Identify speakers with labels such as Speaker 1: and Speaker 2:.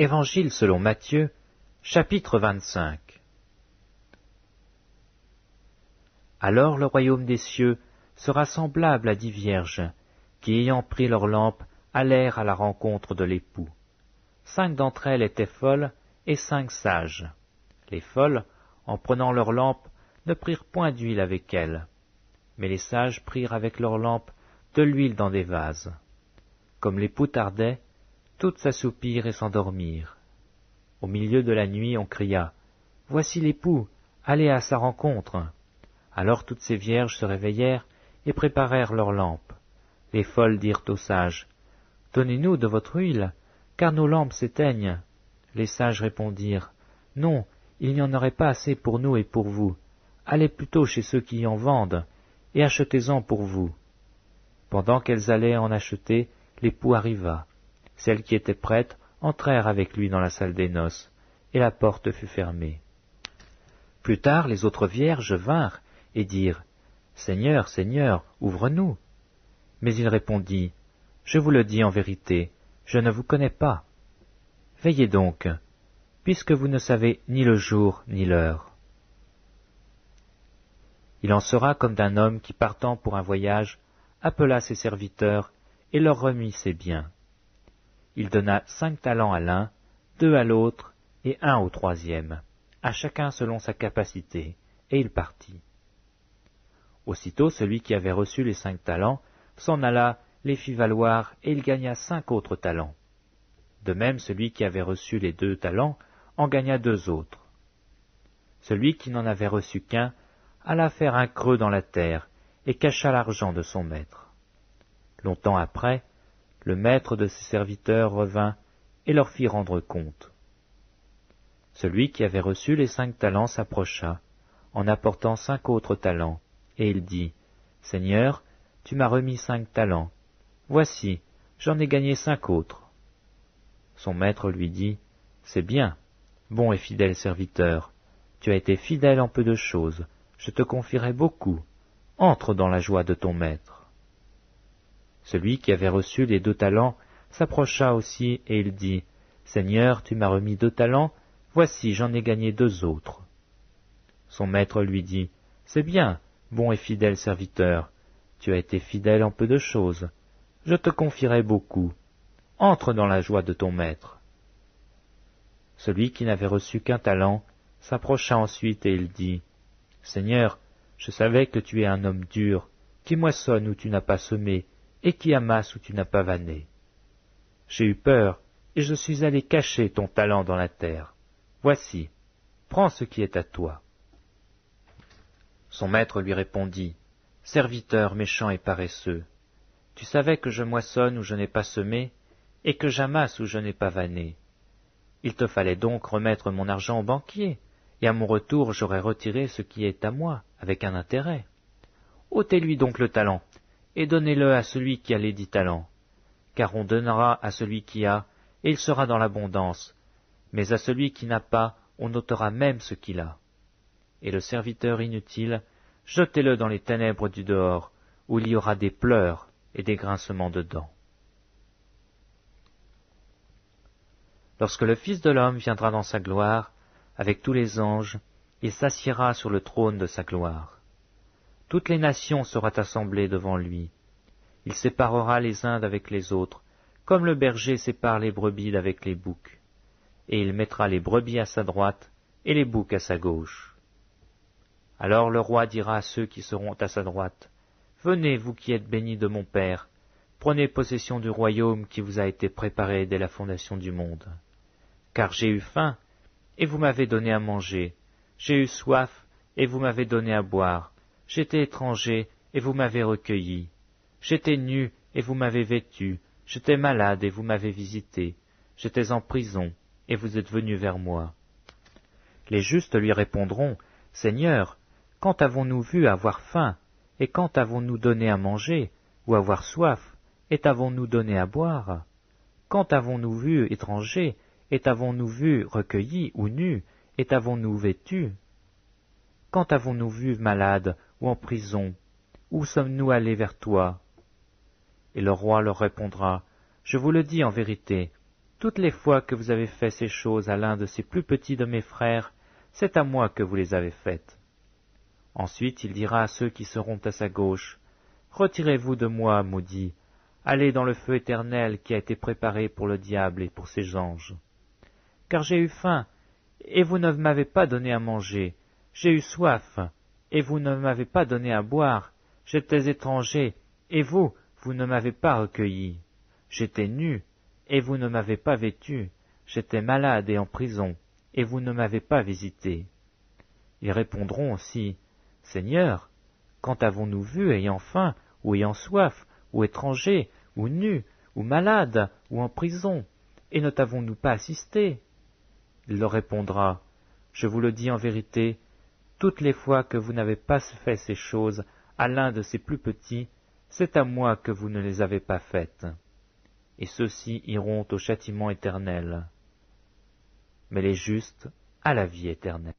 Speaker 1: Évangile selon Matthieu, chapitre 25. Alors le royaume des cieux sera semblable à 10 vierges, qui ayant pris leurs lampes, allèrent à la rencontre de l'époux. 5 d'entre elles étaient folles, et 5 sages. Les folles, en prenant leurs lampes, ne prirent point d'huile avec elles, mais les sages prirent avec leurs lampes de l'huile dans des vases. Comme l'époux tardait, toutes s'assoupirent et s'endormirent. Au milieu de la nuit, on cria « Voici l'époux, allez à sa rencontre !» Alors toutes ces vierges se réveillèrent et préparèrent leurs lampes. Les folles dirent aux sages « Donnez-nous de votre huile, car nos lampes s'éteignent. » Les sages répondirent « Non, il n'y en aurait pas assez pour nous et pour vous. Allez plutôt chez ceux qui en vendent, et achetez-en pour vous. » Pendant qu'elles allaient en acheter, l'époux arriva. Celles qui étaient prêtes entrèrent avec lui dans la salle des noces, et la porte fut fermée. Plus tard, les autres vierges vinrent et dirent « Seigneur, Seigneur, ouvre-nous !» Mais il répondit « Je vous le dis en vérité, je ne vous connais pas. Veillez donc, puisque vous ne savez ni le jour ni l'heure. » Il en sera comme d'un homme qui, partant pour un voyage, appela ses serviteurs et leur remit ses biens. Il donna 5 talents à l'un, 2 à l'autre et 1 au troisième, à chacun selon sa capacité, et il partit. Aussitôt celui qui avait reçu les 5 talents s'en alla, les fit valoir, et il gagna 5 autres talents. De même celui qui avait reçu les 2 talents en gagna 2 autres. Celui qui n'en avait reçu qu'un alla faire un creux dans la terre, et cacha l'argent de son maître. Longtemps après, le maître de ses serviteurs revint et leur fit rendre compte. Celui qui avait reçu les 5 talents s'approcha, en apportant 5 autres talents, et il dit, « Seigneur, tu m'as remis 5 talents. Voici, j'en ai gagné 5 autres. » Son maître lui dit, « C'est bien, bon et fidèle serviteur. Tu as été fidèle en peu de choses, je te confierai beaucoup. Entre dans la joie de ton maître. » Celui qui avait reçu les 2 talents s'approcha aussi, et il dit, « Seigneur, tu m'as remis 2 talents, voici, j'en ai gagné 2 autres. » Son maître lui dit, « C'est bien, bon et fidèle serviteur, tu as été fidèle en peu de choses, je te confierai beaucoup. Entre dans la joie de ton maître. » Celui qui n'avait reçu qu'un talent s'approcha ensuite, et il dit, « Seigneur, je savais que tu es un homme dur, qui moissonne où tu n'as pas semé, et qui amasse où tu n'as pas vanné. J'ai eu peur, et je suis allé cacher ton talent dans la terre. Voici, prends ce qui est à toi. » Son maître lui répondit, « Serviteur méchant et paresseux, tu savais que je moissonne où je n'ai pas semé, et que j'amasse où je n'ai pas vanné. Il te fallait donc remettre mon argent au banquier, et à mon retour j'aurais retiré ce qui est à moi, avec un intérêt. Ôtez-lui donc le talent, et donnez-le à celui qui a les 10 talents, car on donnera à celui qui a, et il sera dans l'abondance, mais à celui qui n'a pas, on ôtera même ce qu'il a. Et le serviteur inutile, jetez-le dans les ténèbres du dehors, où il y aura des pleurs et des grincements de dents. Lorsque le Fils de l'homme viendra dans sa gloire, avec tous les anges, il s'assiera sur le trône de sa gloire. Toutes les nations seront assemblées devant lui. Il séparera les uns d'avec les autres, comme le berger sépare les brebis d'avec les boucs. Et il mettra les brebis à sa droite et les boucs à sa gauche. Alors le roi dira à ceux qui seront à sa droite, « Venez, vous qui êtes bénis de mon Père, prenez possession du royaume qui vous a été préparé dès la fondation du monde. Car j'ai eu faim, et vous m'avez donné à manger, j'ai eu soif, et vous m'avez donné à boire. J'étais étranger, et vous m'avez recueilli. J'étais nu, et vous m'avez vêtu. J'étais malade, et vous m'avez visité. J'étais en prison, et vous êtes venus vers moi. » Les justes lui répondront, « Seigneur, quand avons-nous vu avoir faim, et quand avons-nous donné à manger, ou avoir soif, et t'avons-nous donné à boire? Quand avons-nous vu étranger, et t'avons-nous vu recueilli ou nu, et t'avons-nous vêtu? Quand avons-nous vu malade ou en prison? Où sommes-nous allés vers toi? » Et le roi leur répondra, « Je vous le dis en vérité, toutes les fois que vous avez fait ces choses à l'un de ces plus petits de mes frères, c'est à moi que vous les avez faites. » Ensuite il dira à ceux qui seront à sa gauche, « Retirez-vous de moi, maudits, allez dans le feu éternel qui a été préparé pour le diable et pour ses anges. Car j'ai eu faim, et vous ne m'avez pas donné à manger, j'ai eu soif, et vous ne m'avez pas donné à boire, j'étais étranger, et vous ne m'avez pas recueilli. J'étais nu, et vous ne m'avez pas vêtu, j'étais malade et en prison, et vous ne m'avez pas visité. » Ils répondront aussi, « Seigneur, quand avons-nous vu ayant faim, ou ayant soif, ou étranger, ou nu, ou malade, ou en prison, et ne t'avons-nous pas assisté ?» Il leur répondra, « Je vous le dis en vérité, toutes les fois que vous n'avez pas fait ces choses à l'un de ces plus petits, c'est à moi que vous ne les avez pas faites. » Et ceux-ci iront au châtiment éternel, mais les justes à la vie éternelle.